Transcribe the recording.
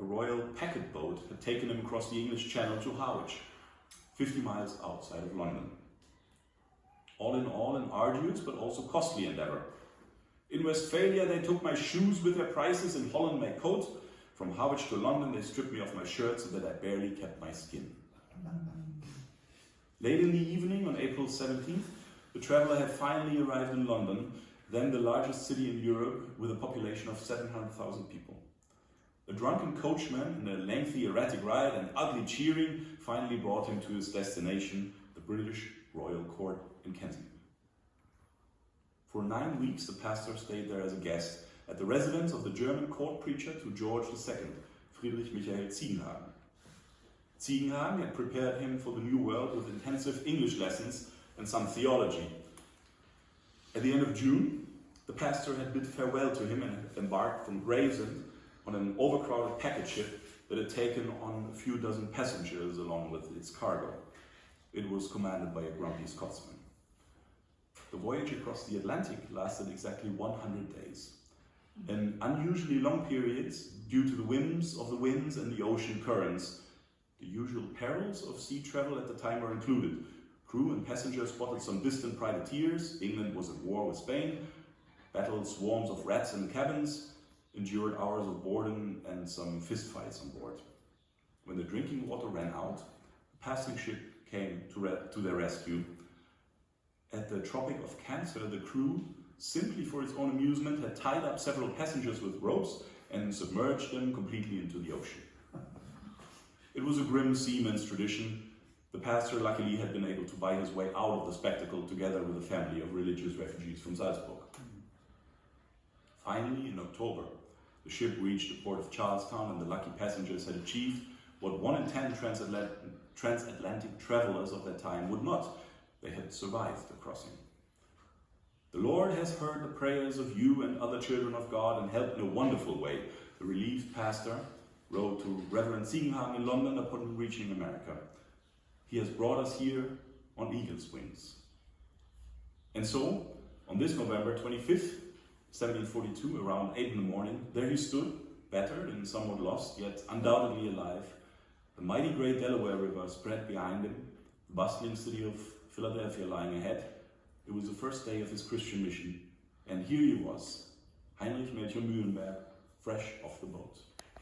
royal packet boat had taken him across the English Channel to Harwich, 50 miles outside of London. All in all, an arduous but also costly endeavour. In Westphalia they took my shoes with their prices, in Holland my coat. From Harwich to London they stripped me of my shirt so that I barely kept my skin. Late in the evening on April 17th, the traveller had finally arrived in London, then the largest city in Europe with a population of 700,000 people. A drunken coachman in a lengthy erratic ride and ugly cheering finally brought him to his destination, the British Royal Court in Kensington. For 9 weeks the pastor stayed there as a guest at the residence of the German court preacher to George II, Friedrich Michael Ziegenhagen. Ziegenhagen had prepared him for the New World with intensive English lessons and some theology. At the end of June, the pastor had bid farewell to him and had embarked from Gravesend on an overcrowded packet ship that had taken on a few dozen passengers along with its cargo. It was commanded by a grumpy Scotsman. The voyage across the Atlantic lasted exactly 100 days. An unusually long period due to the whims of the winds and the ocean currents. The usual perils of sea travel at the time were included. Crew and passengers spotted some distant privateers, England was at war with Spain, battled swarms of rats in the cabins, endured hours of boredom and some fistfights on board. When the drinking water ran out, a passing ship came to their rescue. At the Tropic of Cancer, the crew, simply for its own amusement, had tied up several passengers with ropes and submerged them completely into the ocean. It was a grim seaman's tradition. The pastor luckily had been able to buy his way out of the spectacle together with a family of religious refugees from Salzburg. Finally, in October, the ship reached the port of Charlestown and the lucky passengers had achieved what 1 in 10 transatlantic travelers of that time would not. They had survived the crossing. The Lord has heard the prayers of you and other children of God and helped in a wonderful way, the relieved pastor wrote to Reverend Ziegenhagen in London upon reaching America. He has brought us here on eagle's wings. And so, on this November 25th, 1742, around 8 in the morning, there he stood, battered and somewhat lost, yet undoubtedly alive. The mighty great Delaware River spread behind him, the bustling city of Philadelphia lying ahead. It was the first day of his Christian mission, and here he was, Heinrich Melchior Mühlenberg, fresh off the boat.